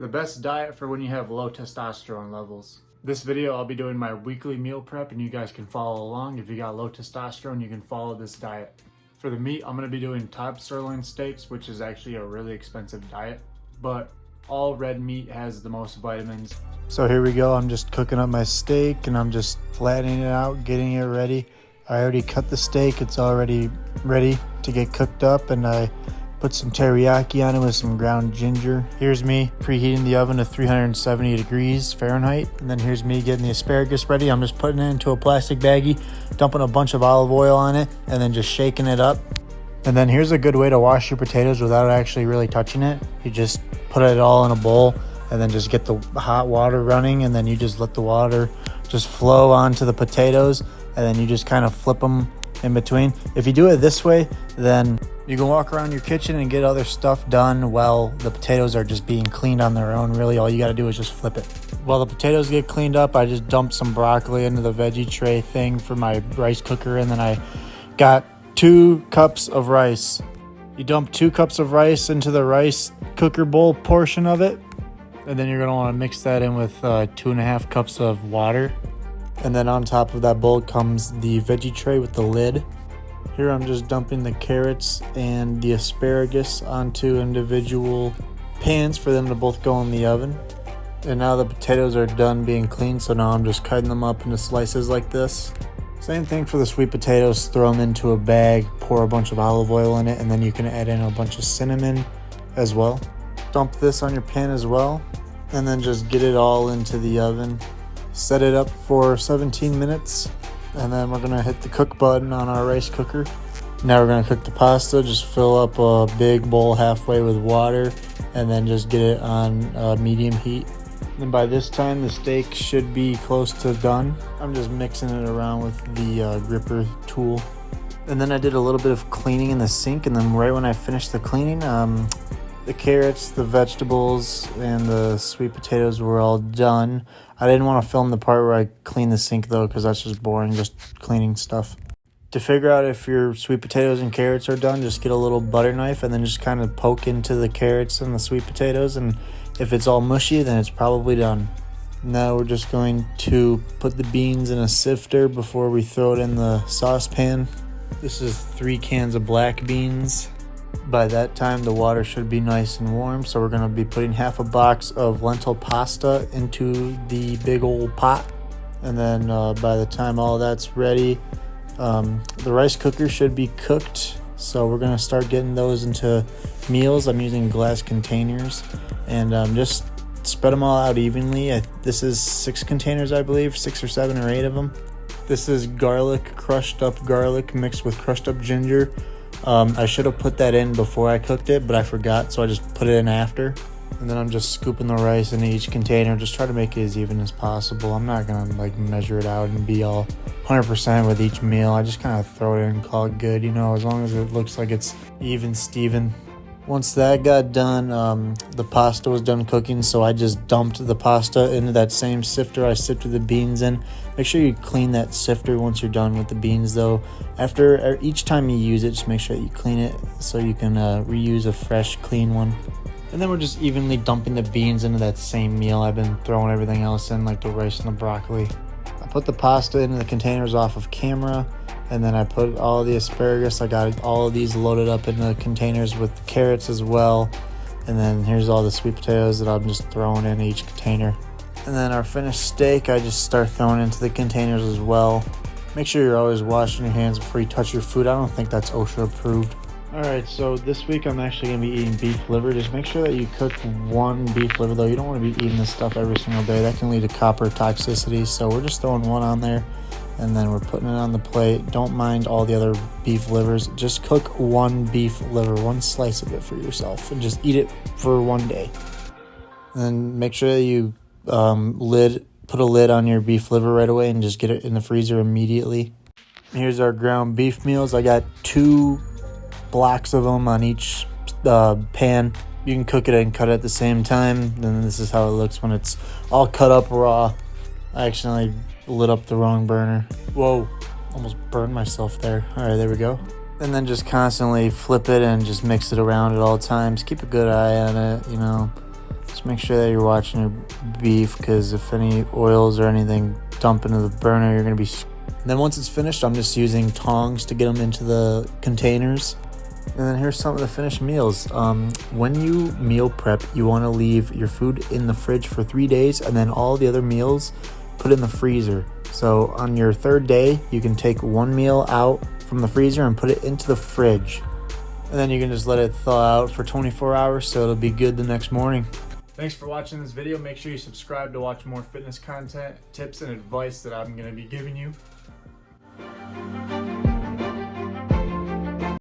The best diet for when you have low testosterone levels. This video, I'll be doing my weekly meal prep and you guys can follow along. If you got low testosterone, you can follow this diet. For the meat, I'm gonna be doing top sirloin steaks, which is actually a really expensive diet, but all red meat has the most vitamins. So here we go, I'm just cooking up my steak and I'm just flattening it out, getting it ready. I already cut the steak, it's already ready to get cooked up, and I put some teriyaki on it with some ground ginger. Here's me preheating the oven to 370 degrees Fahrenheit. And then here's me getting the asparagus ready. I'm just putting it into a plastic baggie, dumping a bunch of olive oil on it, and then just shaking it up. And then here's a good way to wash your potatoes without actually really touching it. You just put it all in a bowl and then just get the hot water running, and then you just let the water just flow onto the potatoes, and then you just kind of flip them in between. If you do it this way, then you can walk around your kitchen and get other stuff done while the potatoes are just being cleaned on their own. Really, all you got to do is just flip it. While the potatoes get cleaned up, I just dumped some broccoli into the veggie tray thing for my rice cooker, and then I got 2 cups of rice. You dump 2 cups of rice into the rice cooker bowl portion of it, and then you're going to want to mix that in with 2.5 cups of water. And then on top of that bowl comes the veggie tray with the lid. Here I'm just dumping the carrots and the asparagus onto individual pans for them to both go in the oven. And now the potatoes are done being cleaned, so now I'm just cutting them up into slices like this. Same thing for the sweet potatoes, throw them into a bag, pour a bunch of olive oil in it, and then you can add in a bunch of cinnamon as well. Dump this on your pan as well, and then just get it all into the oven. Set it up for 17 minutes, and then we're gonna hit the cook button on our rice cooker. Now we're gonna cook the pasta. Just fill up a big bowl halfway with water, and then just get it on medium heat. And by this time, the steak should be close to done. I'm just mixing it around with the gripper tool. And then I did a little bit of cleaning in the sink, and then right when I finished the cleaning, the carrots, the vegetables, and the sweet potatoes were all done. I didn't want to film the part where I clean the sink though, because that's just boring, just cleaning stuff. To figure out if your sweet potatoes and carrots are done, just get a little butter knife and then just kind of poke into the carrots and the sweet potatoes, and if it's all mushy, then it's probably done. Now we're just going to put the beans in a sifter before we throw it in the saucepan. This is 3 cans of black beans. By that time, the water should be nice and warm, so we're going to be putting half a box of lentil pasta into the big old pot. And then by the time all that's ready, the rice cooker should be cooked. So we're going to start getting those into meals. I'm using glass containers, and just spread them all out evenly. This is 6 containers, I believe, 6 or 7 or 8 of them. This is garlic, crushed up garlic mixed with crushed up ginger. I should have put that in before I cooked it, but I forgot, so I just put it in after. And then I'm just scooping the rice into each container. Just try to make it as even as possible. I'm not gonna measure it out and be all 100% with each meal. I just kind of throw it in and call it good, as long as it looks like it's even Steven. Once that got done, the pasta was done cooking, so I just dumped the pasta into that same sifter I sifted the beans in. Make sure you clean that sifter once you're done with the beans though. After each time you use it, just make sure that you clean it so you can reuse a fresh, clean one. And then we're just evenly dumping the beans into that same meal. I've been throwing everything else in, like the rice and the broccoli. I put the pasta into the containers off of camera, and then I put all the asparagus. I got all of these loaded up in the containers with the carrots as well. And then here's all the sweet potatoes that I'm just throwing in each container. And then our finished steak, I just start throwing into the containers as well. Make sure you're always washing your hands before you touch your food. I don't think that's OSHA approved. Alright, so this week I'm actually going to be eating beef liver. Just make sure that you cook 1 beef liver though. You don't want to be eating this stuff every single day. That can lead to copper toxicity. So we're just throwing 1 on there, and then we're putting it on the plate. Don't mind all the other beef livers. Just cook 1 beef liver, 1 slice of it for yourself, and just eat it for 1 day. And then make sure that you put a lid on your beef liver right away and just get it in the freezer immediately. Here's our ground beef meals. I got 2 blocks of them on each pan. You can cook it and cut it at the same time. Then this is how it looks when it's all cut up raw. I accidentally lit up the wrong burner. Whoa, almost burned myself there. All right, there we go. And then just constantly flip it and just mix it around at all times. Keep a good eye on it, Just make sure that you're watching your beef, because if any oils or anything dump into the burner, you're going to be... And then once it's finished, I'm just using tongs to get them into the containers. And then here's some of the finished meals. When you meal prep, you want to leave your food in the fridge for 3 days, and then all the other meals put in the freezer. So on your third day, you can take one meal out from the freezer and put it into the fridge. And then you can just let it thaw out for 24 hours, so it'll be good the next morning. Thanks for watching this video. Make sure you subscribe to watch more fitness content, tips, and advice that I'm going to be giving you.